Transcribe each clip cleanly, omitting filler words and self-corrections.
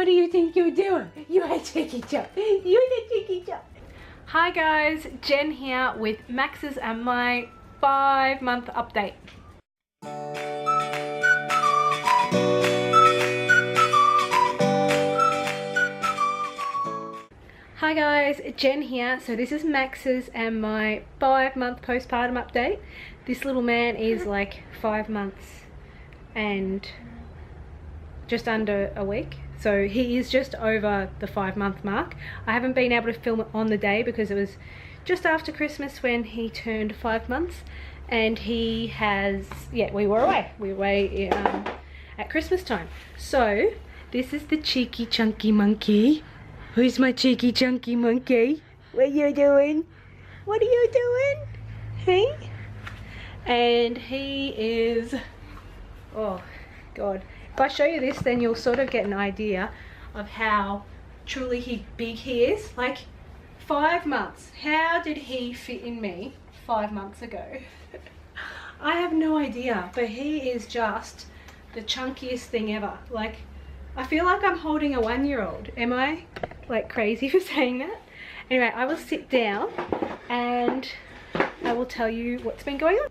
What do you think you're doing? You're a cheeky chump. You're the cheeky chump. Hi guys, Jen here with Max's and my 5-month update. Hi guys, Jen here. So this is Max's and my 5-month postpartum update. This little man is like 5 months and just under a week. So he is just over the 5-month mark. I haven't been able to film it on the day because it was just after Christmas when he turned 5 months, and he has, yeah, we were away at Christmas time. So this is the cheeky chunky monkey. Who's my cheeky chunky monkey? What you doing? What are you doing? Hey? And he is, oh god, if I show you this then you'll sort of get an idea of how truly big he is. Like 5 months, how did he fit in me 5 months ago? I have no idea, but he is just the chunkiest thing ever. Like, I feel like I'm holding a 1-year-old. Am I like crazy for saying that? Anyway, I will sit down and I will tell you what's been going on.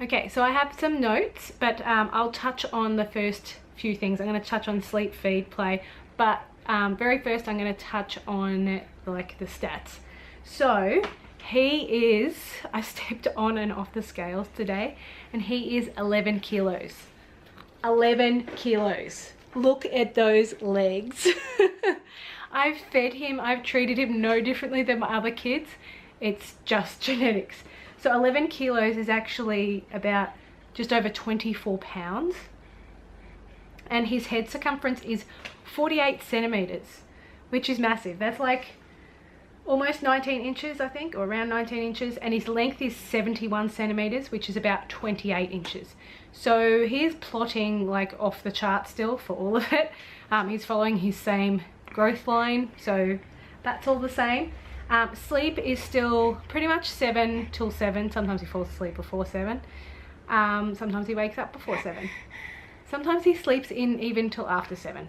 Okay, so I have some notes, but I'll touch on the first few things. I'm going to touch on sleep, feed, play, but very first I'm going to touch on like the stats. So he is, I stepped on and off the scales today, and he is 11 kilos. 11 kilos. Look at those legs. I've fed him, I've treated him no differently than my other kids. It's just genetics. So 11 kilos is actually about just over 24 pounds. And his head circumference is 48 centimeters, which is massive. That's like almost 19 inches, I think, or around 19 inches. And his length is 71 centimeters, which is about 28 inches. So he's plotting like off the chart still for all of it. He's following his same growth line, so that's all the same. Sleep is still pretty much 7 till 7. Sometimes he falls asleep before 7. Sometimes he wakes up before 7. Sometimes he sleeps in even till after 7.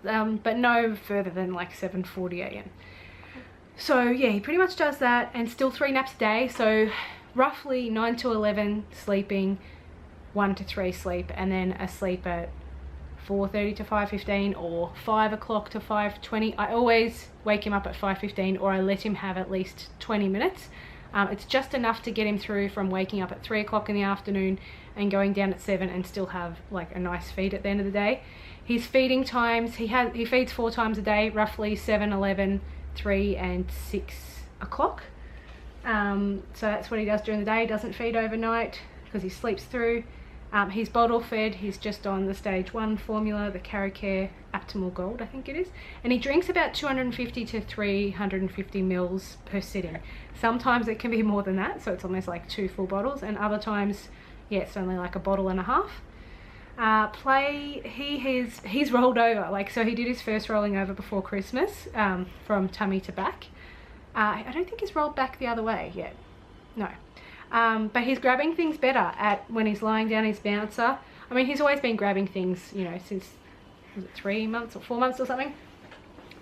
But no further than like 7:40 a.m. So yeah, he pretty much does that, and still 3 naps a day. So roughly 9 to 11 sleeping, 1 to 3 sleep, and then a sleep at 4:30 to 5:15 or 5 o'clock to 5:20. I always wake him up at 5:15, or I let him have at least 20 minutes. It's just enough to get him through from waking up at 3 o'clock in the afternoon and going down at 7 and still have like a nice feed at the end of the day. His feeding times, he feeds 4 times a day, roughly 7, 11, 3 and 6 o'clock. So that's what he does during the day. He doesn't feed overnight because he sleeps through. He's bottle fed. He's just on the stage 1 formula, the CARICARE Optimal Gold, I think it is. And he drinks about 250 to 350 mils per sitting. Sometimes it can be more than that, so it's almost like 2 full bottles, and other times, yeah, it's only like a bottle and a half. Play, he's rolled over. Like, so he did his first rolling over before Christmas, from tummy to back. I don't think he's rolled back the other way yet. No. But he's grabbing things better when he's lying down his bouncer. I mean, he's always been grabbing things, you know, since, was it 3 months or 4 months or something?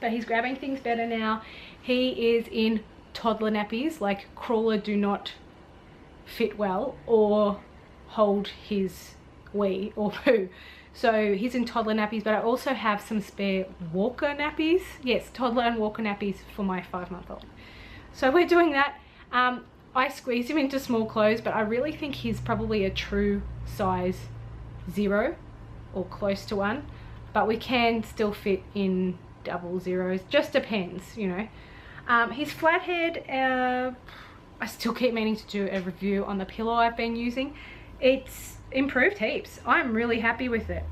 But he's grabbing things better now. He is in toddler nappies. Like, crawler do not fit well or hold his wee or poo. So he's in toddler nappies, but I also have some spare walker nappies. Yes, toddler and walker nappies for my 5-month-old. So we're doing that. I squeezed him into small clothes, but I really think he's probably a true size 0 or close to 1, but we can still fit in double zeros. Just depends, you know. His flathead, I still keep meaning to do a review on the pillow I've been using. It's improved heaps. I'm really happy with it.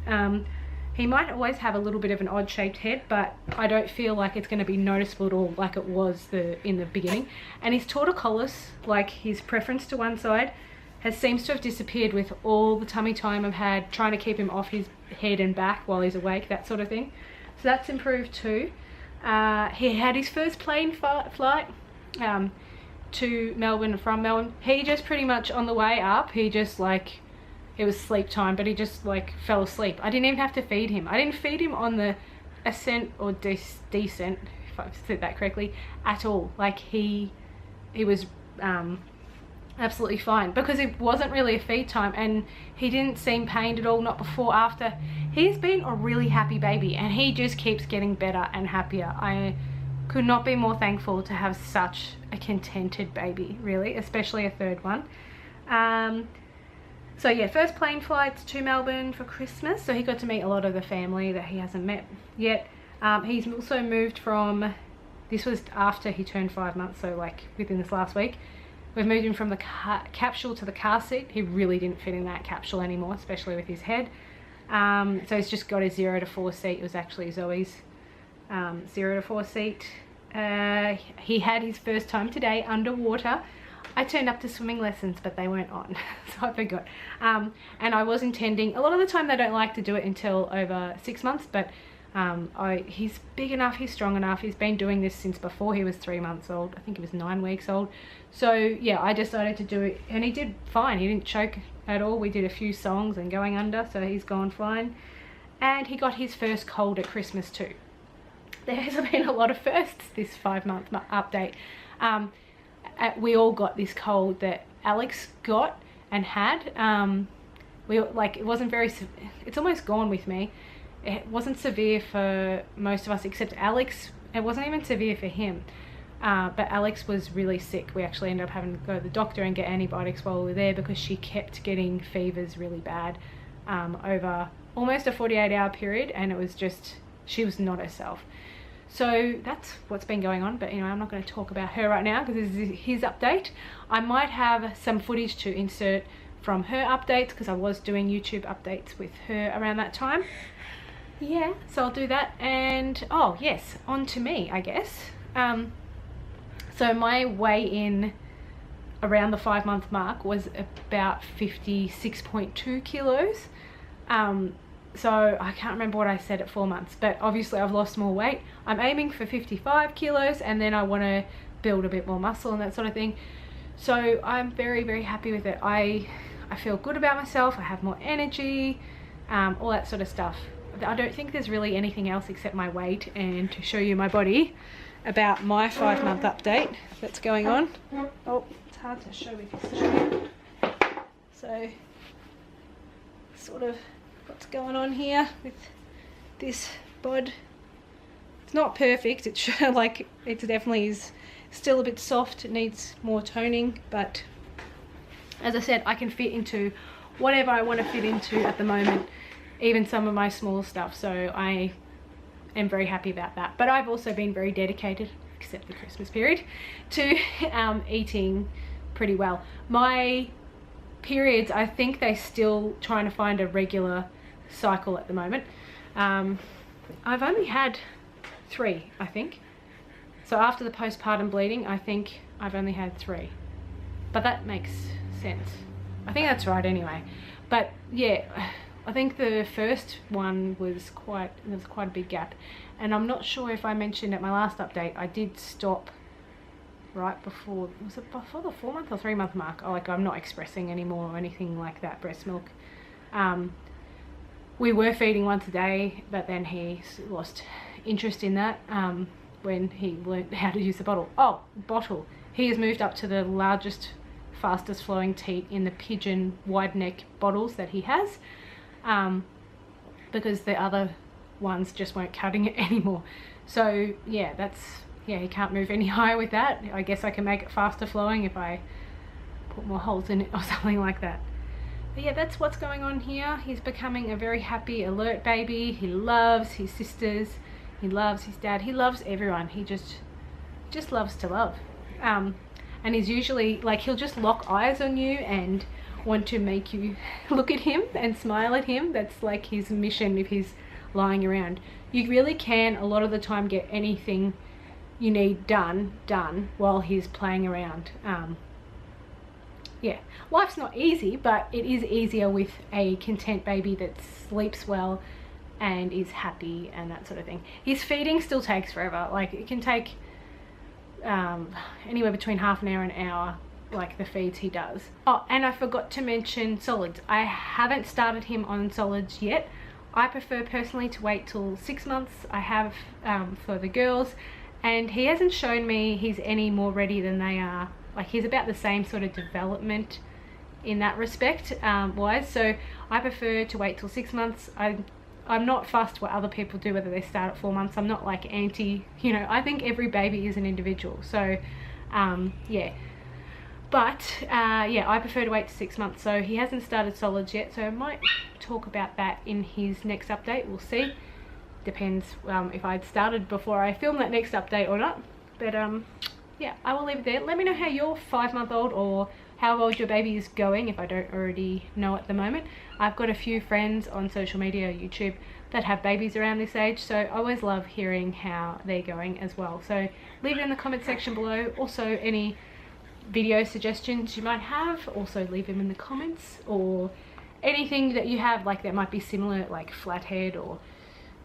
He might always have a little bit of an odd shaped head, but I don't feel like it's going to be noticeable at all like it was in the beginning. And his torticollis, like his preference to one side, seems to have disappeared with all the tummy time I've had trying to keep him off his head and back while he's awake, that sort of thing. So that's improved too. He had his first plane flight to Melbourne and from Melbourne. He just pretty much on the way up, he just like, it was sleep time, but he just like fell asleep. I didn't even have to feed him. I didn't feed him on the a cent or decent, if I've said that correctly, at all. Like he was absolutely fine, because it wasn't really a feed time, and he didn't seem pained at all, not before, after. He's been a really happy baby, and he just keeps getting better and happier. I could not be more thankful to have such a contented baby, really, especially a third one. So yeah, first plane flights to Melbourne for Christmas, so he got to meet a lot of the family that he hasn't met yet. He's also moved from, this was after he turned 5 months, so like within this last week, we've moved him from the capsule to the car seat. He really didn't fit in that capsule anymore, especially with his head. So he's just got a 0 to 4 seat. It was actually Zoe's 0 to 4 seat. He had his first time today underwater. I turned up to swimming lessons, but they weren't on, so I forgot. And I was intending, a lot of the time they don't like to do it until over 6 months, but he's big enough, he's strong enough. He's been doing this since before he was 3 months old. I think he was 9 weeks old. So yeah, I decided to do it, and he did fine. He didn't choke at all. We did a few songs and going under, so he's gone fine. And he got his first cold at Christmas too. There has been a lot of firsts this 5 month update. We all got this cold that Alex got and had. It wasn't very, it's almost gone with me. It wasn't severe for most of us except Alex. It wasn't even severe for him. But Alex was really sick. We actually ended up having to go to the doctor and get antibiotics while we were there, because she kept getting fevers really bad over almost a 48-hour period, and it was just, she was not herself. So that's what's been going on, but I'm not going to talk about her right now because this is his update. I might have some footage to insert from her updates, because I was doing YouTube updates with her around that time. Yeah, so I'll do that. And oh yes, on to me, I guess. So my weigh-in around the 5 month mark was about 56.2 kilos. So I can't remember what I said at 4 months, but obviously I've lost more weight. I'm aiming for 55 kilos, and then I want to build a bit more muscle and that sort of thing. So I'm very, very happy with it. I feel good about myself. I have more energy, all that sort of stuff. I don't think there's really anything else except my weight and to show you my body about my 5 month update that's going on. Oh, it's hard to show with this tree. So sort of what's going on here with this bod. It's not perfect. It's like, it definitely is still a bit soft. It needs more toning, but as I said, I can fit into whatever I want to fit into at the moment, even some of my small stuff. So I am very happy about that. But I've also been very dedicated, except the Christmas period, to eating pretty well. My periods, I think they're still trying to find a regular cycle at the moment. I've only had 3, I think. So after the postpartum bleeding, I think I've only had 3. But that makes sense. I think that's right anyway. But yeah, I think the first one was quite a big gap. And I'm not sure if I mentioned at my last update, I did stop right before, was it before the 4 month or 3 month mark? Oh, like I'm not expressing anymore or anything like that, breast milk. We were feeding once a day, but then he lost interest in that when he learned how to use the bottle. Oh, bottle. He has moved up to the largest, fastest flowing teat in the pigeon wide neck bottles that he has, because the other ones just weren't cutting it anymore. So yeah, he can't move any higher with that. I guess I can make it faster flowing if I put more holes in it or something like that. But yeah, that's what's going on here. He's becoming a very happy, alert baby. He loves his sisters. He loves his dad. He loves everyone. He just loves to love. And he's usually like, he'll just lock eyes on you and want to make you look at him and smile at him. That's like his mission if he's lying around. You really can a lot of the time get anything you need done while he's playing around. Yeah, life's not easy, but it is easier with a content baby that sleeps well and is happy and that sort of thing. His feeding still takes forever. Like it can take anywhere between half an hour and an hour, like the feeds he does. Oh, and I forgot to mention solids. I haven't started him on solids yet. I prefer personally to wait till 6 months. I have for the girls, and he hasn't shown me he's any more ready than they are. Like, he's about the same sort of development in that respect wise, so I prefer to wait till 6 months. I'm not fussed what other people do, whether they start at 4 months. I'm not like anti, you know, I think every baby is an individual, so yeah. But yeah, I prefer to wait to 6 months. So he hasn't started solids yet, so I might talk about that in his next update. We'll see. Depends if I'd started before I film that next update or not. But yeah, I will leave it there. Let me know how your 5-month-old or how old your baby is going, if I don't already know at the moment. I've got a few friends on social media, YouTube, that have babies around this age, so I always love hearing how they're going as well. So leave it in the comment section below. Also, any video suggestions you might have, also leave them in the comments, or anything that you have like that might be similar, like flathead or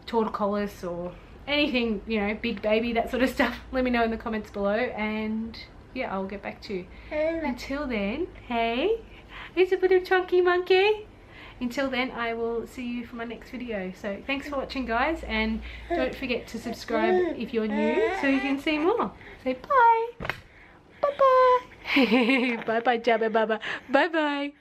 torticollis or anything, you know, big baby, that sort of stuff. Let me know in the comments below, and yeah, I'll get back to you. Until then, hey, it's a little chunky monkey. Until then, I will see you for my next video. So thanks for watching, guys, and don't forget to subscribe if you're new so you can see more. Say bye. Bye-bye. Bye-bye, Jabba Baba. Bye-bye.